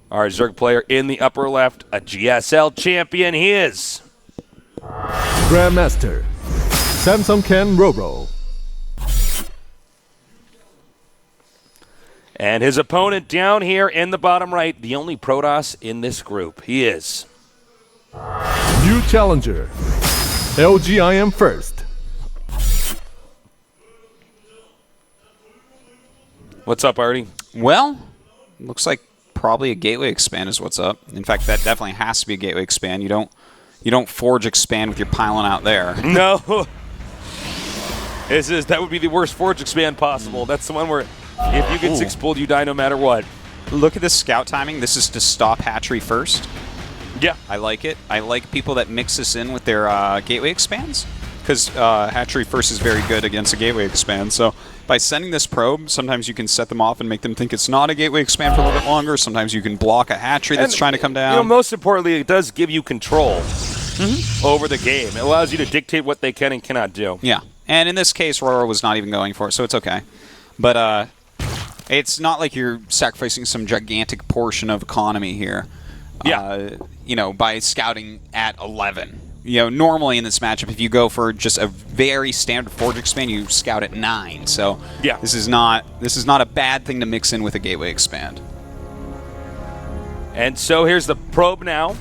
Our Zerg player in the upper left, a GSL champion, he is Grandmaster Samsung Ken Roro. And his opponent down here in the bottom right, the only Protoss in this group, he is New challenger LGIM First. What's up, Artie? Well, looks like probably a gateway expand is what's up. In fact, that definitely has to be a gateway expand. You don't forge expand with your pylon out there. No. That would be the worst forge expand possible. That's the one where if you get 6 pulled, you die no matter what. Look at this scout timing. This is to stop hatchery first. Yeah. I like it. I like people that mix this in with their gateway expands, because hatchery first is very good against a gateway expand. So by sending this probe, sometimes you can set them off and make them think it's not a gateway expand for a little bit longer. Sometimes you can block a hatchery that's trying to come down. You know, most importantly, it does give you control over the game. It allows you to dictate what they can and cannot do. Yeah. And in this case, Roro was not even going for it, so it's okay. But it's not like you're sacrificing some gigantic portion of economy here. Yeah. By scouting at 11. Normally in this matchup, if you go for just a very standard forge expand, you scout at 9. So yeah. This is not a bad thing to mix in with a gateway expand. And so here's the probe now.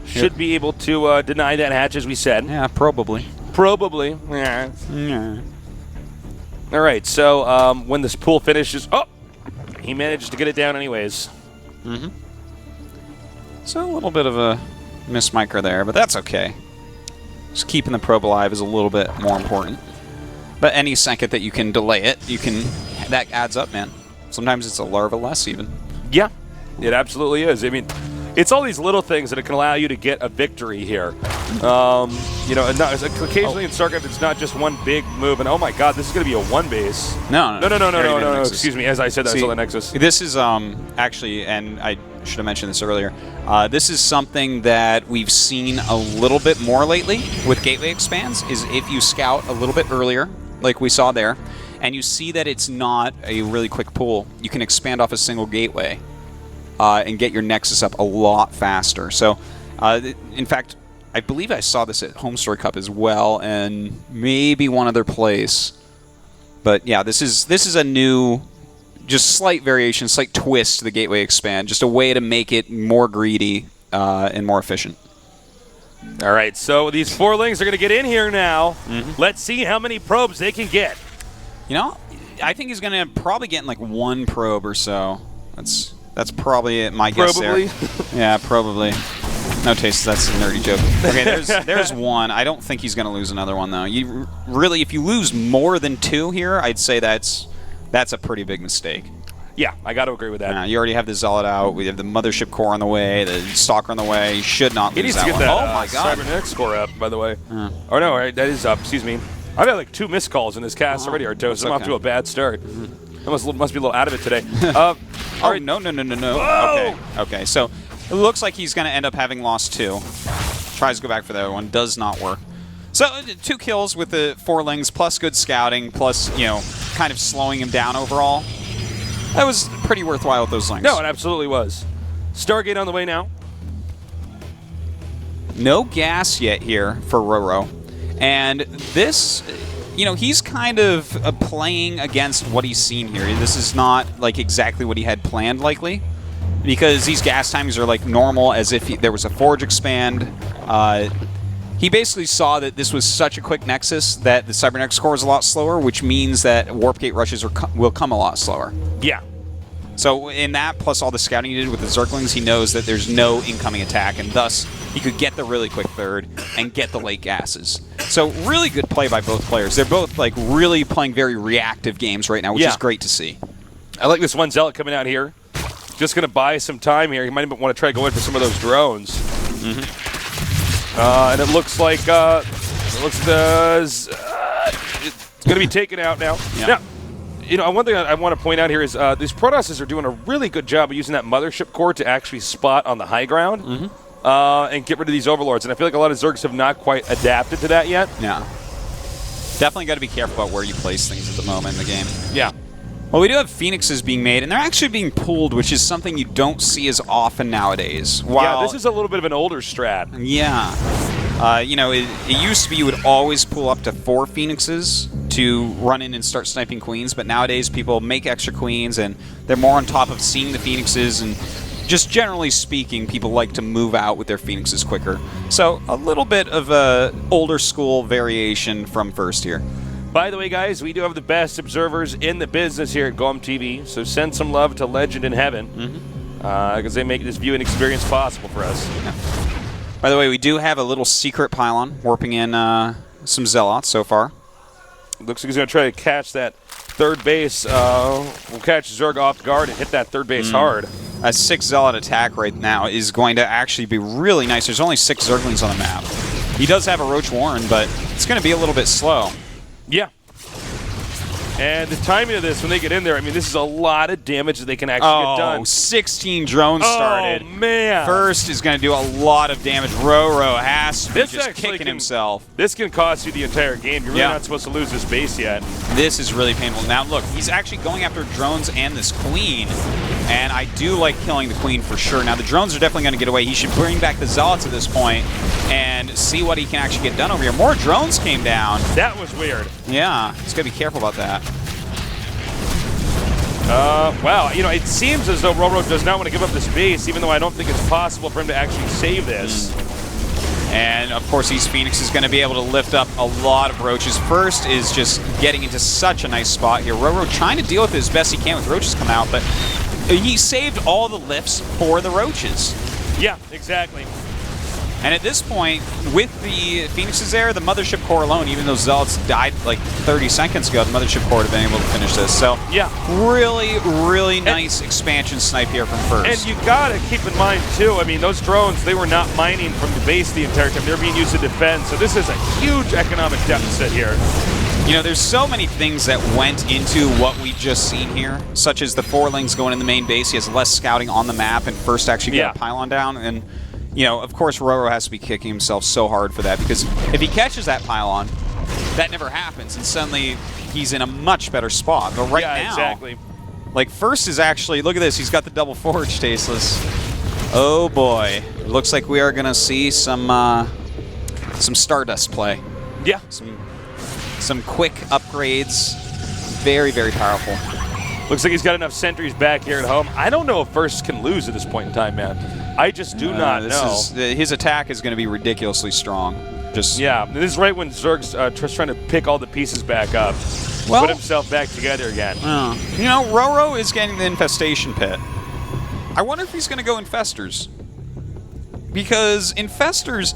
Should be able to deny that hatch, as we said. Yeah, probably. Probably. Yeah. Yeah. All right, so when this pool finishes... Oh! He manages to get it down anyways. Mm-hmm. So a little bit of a mismicro there, but that's okay. Just keeping the probe alive is a little bit more important. But any second that you can delay it, that adds up, man. Sometimes it's a larva less even. Yeah, it absolutely is. I mean, it's all these little things that can allow you to get a victory here. Occasionally in StarCraft, it's not just one big move. And oh my God, this is going to be a one base. No. Excuse me. As I said, that's still the Nexus. This is actually, and I should have mentioned this earlier. This is something that we've seen a little bit more lately with gateway expands. Is if you scout a little bit earlier, like we saw there, and you see that it's not a really quick pull, you can expand off a single gateway and get your Nexus up a lot faster. So, in fact, I believe I saw this at Home Story Cup as well, and maybe one other place. But yeah, this is a new, just slight variation, slight twist to the gateway expand, just a way to make it more greedy and more efficient. All right, so these 4-lings are going to get in here now. Let's see how many probes they can get. I think he's going to probably get in like 1 probe or so. That's probably my guess there. Yeah, probably. No taste. That's a nerdy joke. Okay, there's 1. I don't think he's going to lose another one though. If you lose more than 2 here, I'd say that's a pretty big mistake. Yeah, I got to agree with that. You already have the Zealot out. We have the Mothership Core on the way. The Stalker on the way. You should not lose that one. He needs to get that. Oh my God! Cybernetics Core up, by the way. Oh no, that is up. Excuse me. I've had like 2 missed calls in this cast already, Artos. I'm off to a bad start. I must be a little out of it today. All right. No. Whoa! Okay. So it looks like he's going to end up having lost 2. Tries to go back for the other one. Does not work. So 2 kills with the 4-lings, plus good scouting, plus kind of slowing him down overall. That was pretty worthwhile with those lings. No, it absolutely was. Stargate on the way now. No gas yet here for Roro. And this, he's kind of playing against what he's seen here. This is not like exactly what he had planned, likely, because these gas timings are like normal, as if there was a forge expand. He basically saw that this was such a quick Nexus that the Cybernetics Core is a lot slower, which means that Warp Gate rushes will come a lot slower. Yeah. So in that, plus all the scouting he did with the Zerglings, he knows that there's no incoming attack, and thus he could get the really quick third and get the late gases. So really good play by both players. They're both like really playing very reactive games right now, which is great to see. I like this one Zealot coming out here. Just going to buy some time here. He might even want to try going for some of those drones. And it looks like it's going to be taken out now. Yeah. Now, one thing I want to point out here is these Protosses are doing a really good job of using that Mothership Core to actually spot on the high ground and get rid of these Overlords. And I feel like a lot of Zergs have not quite adapted to that yet. Yeah. Definitely got to be careful about where you place things at the moment in the game. Yeah. Well, we do have Phoenixes being made, and they're actually being pulled, which is something you don't see as often nowadays. Yeah, this is a little bit of an older strat. Yeah. You know, it used to be you would always pull up to 4 Phoenixes to run in and start sniping queens, but nowadays people make extra queens, and they're more on top of seeing the Phoenixes, and just generally speaking, people like to move out with their Phoenixes quicker. So a little bit of a older school variation from first here. By the way, guys, we do have the best observers in the business here at GOM TV, so send some love to Legend in Heaven, because they make this viewing experience possible for us. Yeah. By the way, we do have a little secret pylon warping in some Zealots so far. Looks like he's going to try to catch that third base. We'll catch Zerg off guard and hit that third base hard. A 6 Zealot attack right now is going to actually be really nice. There's only 6 Zerglings on the map. He does have a Roach Warren, but it's going to be a little bit slow. Yeah. And the timing of this, when they get in there, I mean, this is a lot of damage that they can actually get done. 16 drones started. Oh, man. First is going to do a lot of damage. Ro32 has to be This just actually kicking can- himself. This can cost you the entire game. You're really Yeah. not supposed to lose this base yet. This is really painful. Now, look, he's actually going after drones and this queen, and I do like killing the queen for sure. Now, the drones are definitely going to get away. He should bring back the Zealots at this point and see what he can actually get done over here. More drones came down. That was weird. Yeah, he's got to be careful about that. Wow, you know, it seems as though Ro32 does not want to give up this base, even though I don't think it's possible for him to actually save this. And, of course, these Phoenix is going to be able to lift up a lot of Roaches. First is just getting into such a nice spot here. Ro32 trying to deal with it as best he can with Roaches come out, but he saved all the lifts for the Roaches. Yeah, exactly. And at this point, with the Phoenixes there, the Mothership Core alone, even though Zealots died like 30 seconds ago, the Mothership Core would have been able to finish this. So, yeah, really, really nice expansion snipe here from first. And you gotta keep in mind, too, I mean, those drones, they were not mining from the base the entire time. They're being used to defend, so this is a huge economic deficit here. You know, there's so many things that went into what we just seen here, such as the 4-lings going in the main base. He has less scouting on the map and first actually get a pylon down. And, you know, of course, Ro32 has to be kicking himself so hard for that, because if he catches that pylon, that never happens, and suddenly he's in a much better spot. But right now, exactly. Like, first is actually, look at this, he's got the double forge, Tasteless. Oh boy, looks like we are going to see some Stardust play. Yeah. Some quick upgrades. Very, very powerful. Looks like he's got enough sentries back here at home. I don't know if First can lose at this point in time, man. I just do not know. His attack is going to be ridiculously strong. Yeah, this is right when Zerg's just trying to pick all the pieces back up. Well, put himself back together again. You know, Ro32 is getting the Infestation Pit. I wonder if he's going to go Infestors. Because Infestors,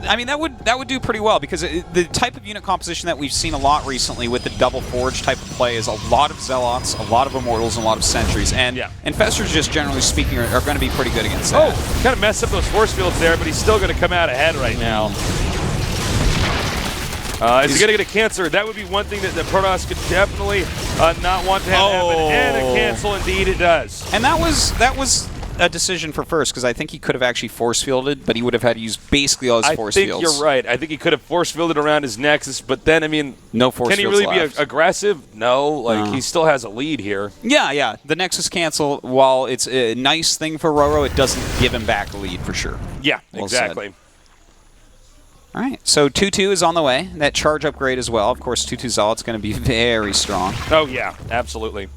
I mean, that would do pretty well, because the type of unit composition that we've seen a lot recently with the double forge type of play is a lot of Zealots, a lot of Immortals, and a lot of Sentries. And Infestors, just generally speaking, are going to be pretty good against that. Oh, kind of messed up those force fields there, but he's still going to come out ahead right now. Is he going to get a Cancer? That would be one thing that Protoss could definitely not want to have happen. And a cancel, indeed it does. And that was a decision for First, because I think he could have actually force fielded, but he would have had to use basically all his force fields. I think you're right. I think he could have force fielded around his Nexus, but then, I mean, no force can he fields really left. be aggressive? No, like he still has a lead here. Yeah. The Nexus cancel, while it's a nice thing for Ro32, it doesn't give him back the lead for sure. Yeah, well exactly. Said. All right, so 2-2 is on the way. That charge upgrade as well. Of course, 2-2 Zealot's going to be very strong. Oh, yeah, absolutely.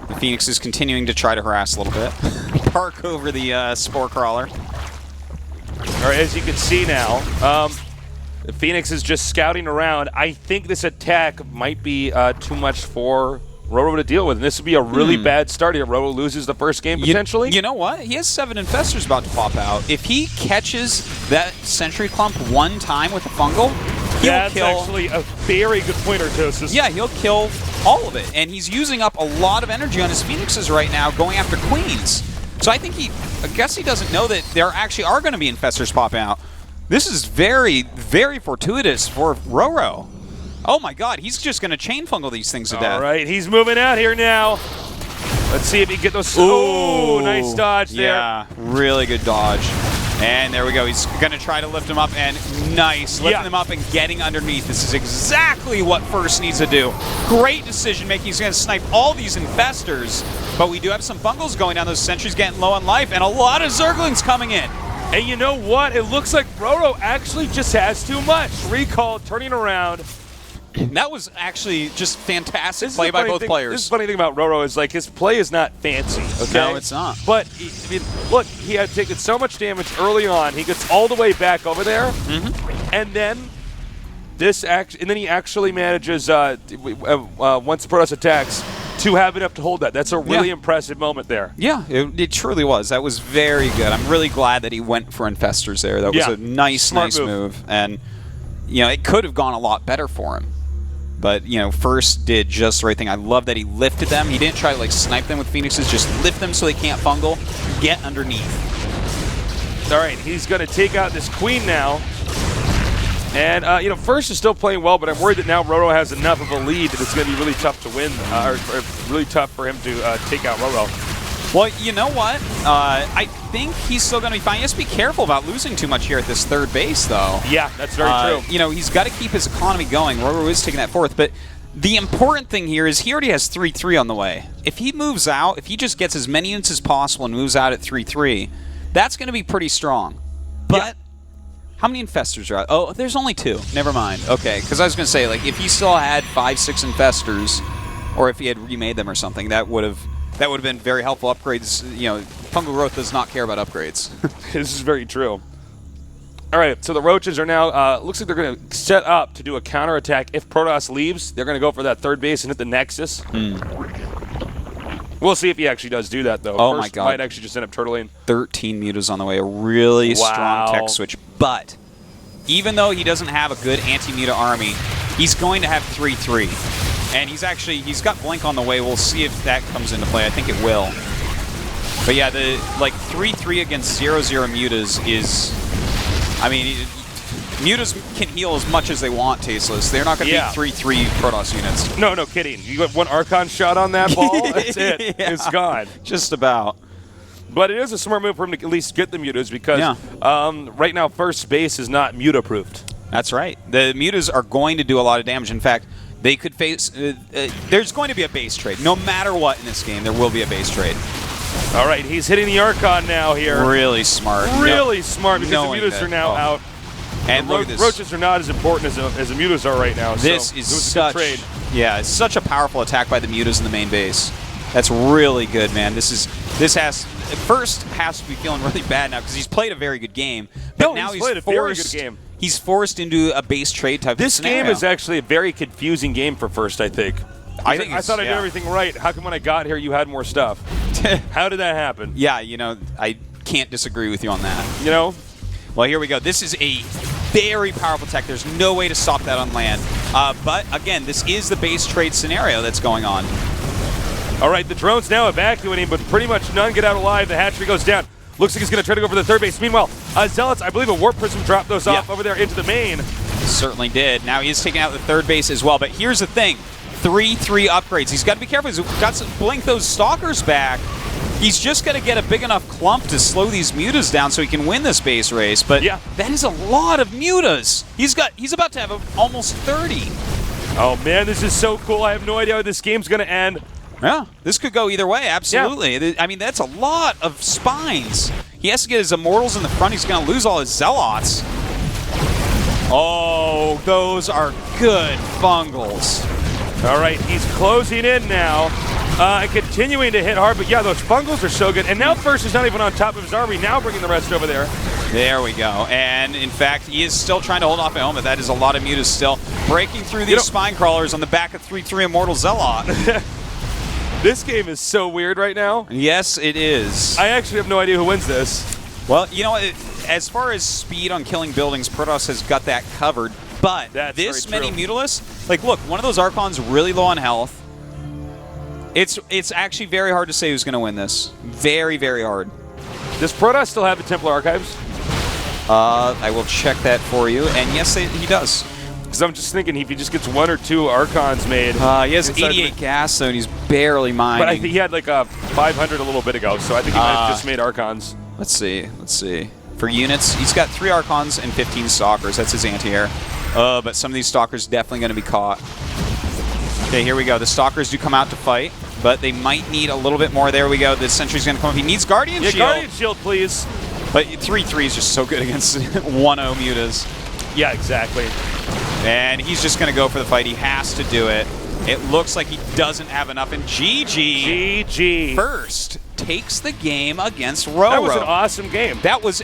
The Phoenix is continuing to try to harass a little bit. Park over the Spore Crawler. All right, as you can see now, the Phoenix is just scouting around. I think this attack might be too much for Ro32 to deal with, and this would be a really bad start here. Ro32 loses the first game, potentially. You know what? He has 7 Infestors about to pop out. If he catches that Sentry Clump one time with a Fungal, That's actually a very good point, Artosis. Yeah, he'll kill all of it. And he's using up a lot of energy on his Phoenixes right now going after Queens. So I guess he doesn't know that there actually are going to be Infestors popping out. This is very, very fortuitous for Ro32. Oh my god, he's just going to chain fungal these things to death. All right, he's moving out here now. Let's see if he can get those. Oh, nice dodge there. Yeah, really good dodge. And there we go. He's going to try to lift him up, and nice. Lifting him up and getting underneath. This is exactly what First needs to do. Great decision making. He's going to snipe all these infestors, but we do have some bungles going down. Those sentries getting low on life, and a lot of Zerglings coming in. And you know what? It looks like Roto actually just has too much. Recall, turning around. That was actually just fantastic play by both players. This is the funny thing about Roro is like his play is not fancy. Okay? No, it's not. But I mean, look, he had taken so much damage early on. He gets all the way back over there, and then he actually manages once the Protoss attacks to have enough to hold that. That's a really impressive moment there. Yeah, it truly was. That was very good. I'm really glad that he went for infestors there. That was a nice move. And you know, it could have gone a lot better for him. But, you know, First did just the right thing. I love that he lifted them. He didn't try to, like, snipe them with Phoenixes. Just lift them so they can't fungal. Get underneath. All right, he's going to take out this Queen now. And, you know, First is still playing well, but I'm worried that now Roto has enough of a lead that it's going to be really tough to win, or really tough for him to take out Roto. Well, you know what? I think he's still going to be fine. He has to be careful about losing too much here at this third base, though. Yeah, that's very true. You know, he's got to keep his economy going. Roro is taking that fourth, but the important thing here is he already has 3-3 on the way. If he moves out, if he just gets as many units as possible and moves out at 3-3, that's going to be pretty strong. But how many infestors are out? Oh, there's only 2. Never mind. Okay, because I was going to say, like, if he still had 5-6 infestors, or if he had remade them or something, that would have been very helpful. Upgrades, you know, Fungal Growth does not care about upgrades. This is very true. All right, so the Roaches are now, looks like they're going to set up to do a counterattack. If Protoss leaves, they're going to go for that third base and hit the Nexus. We'll see if he actually does do that, though. Oh, First my God. might actually just end up turtling. 13 mutas on the way. A really strong tech switch. But even though he doesn't have a good anti-muta army, he's going to have 3-3. And he's got Blink on the way. We'll see if that comes into play. I think it will. But yeah, the 3-3 against 0-0 mutas is, I mean, mutas can heal as much as they want, Tasteless. They're not going to be 3-3 Protoss units. No kidding. You got one Archon shot on that ball, that's it. It's gone. Just about. But it is a smart move for him to at least get the mutas because right now First base is not muta-proofed. That's right. The mutas are going to do a lot of damage. In fact, they could face... there's going to be a base trade. No matter what in this game, there will be a base trade. All right, he's hitting the Archon now here. Really smart. Really smart because the mutas are now out. And the look at this. Roaches are not as important as the mutas are right now. This so is such a good trade. Yeah, it's such a powerful attack by the mutas in the main base. That's really good, man. First has to be feeling really bad now because he's played a very good game. But now he's played a very good game. He's forced into a base trade type of scenario. This game is actually a very confusing game for First, I think. I thought I did everything right. How come when I got here you had more stuff? How did that happen? Yeah, you know, I can't disagree with you on that. You know? Well, here we go. This is a very powerful tech. There's no way to stop that on land. But, again, this is the base trade scenario that's going on. All right, the drone's now evacuating, but pretty much none get out alive. The hatchery goes down. Looks like he's going to try to go for the third base. Meanwhile, Zealots, I believe a Warp Prism dropped those off over there into the main. Certainly did. Now he's taking out the third base as well. But here's the thing. 3-3 upgrades. He's got to be careful. He's got to blink those Stalkers back. He's just got to get a big enough clump to slow these mutas down so he can win this base race. But that is a lot of mutas. He's about to have almost 30. Oh, man, this is so cool. I have no idea how this game's going to end. Yeah, this could go either way, absolutely. Yeah. I mean, that's a lot of spines. He has to get his Immortals in the front. He's going to lose all his Zealots. Oh, those are good Fungals. All right, he's closing in now. Continuing to hit hard, but yeah, those Fungals are so good. And now First is not even on top of his army, now bringing the rest over there. There we go. And, in fact, he is still trying to hold off a helmet. That is a lot of mutas still. Breaking through these Spine Crawlers on the back of 3-3 Immortal Zealot. This game is so weird right now. Yes, it is. I actually have no idea who wins this. Well, you know what? As far as speed on killing buildings, Protoss has got that covered. But this many Mutalisks, like, look, one of those Archons really low on health. It's actually very hard to say who's going to win this. Very, very hard. Does Protoss still have the Templar Archives? I will check that for you. And yes, he does. Because I'm just thinking if he just gets 1 or 2 Archons made. He has 88 gas, though, and he's barely mining. But I think he had like a 500 a little bit ago, so I think he might have just made Archons. Let's see. For units, he's got 3 Archons and 15 Stalkers. That's his anti-air. But some of these Stalkers definitely going to be caught. Okay, here we go. The Stalkers do come out to fight, but they might need a little bit more. There we go. The Sentry's going to come up. He needs Guardian Shield. Guardian Shield, please. But 3/3 is just so good against 1-0 mutas. Yeah, exactly. And he's just going to go for the fight. He has to do it. It looks like he doesn't have enough. And GG. GG. First takes the game against Ro32. That was an awesome game. That was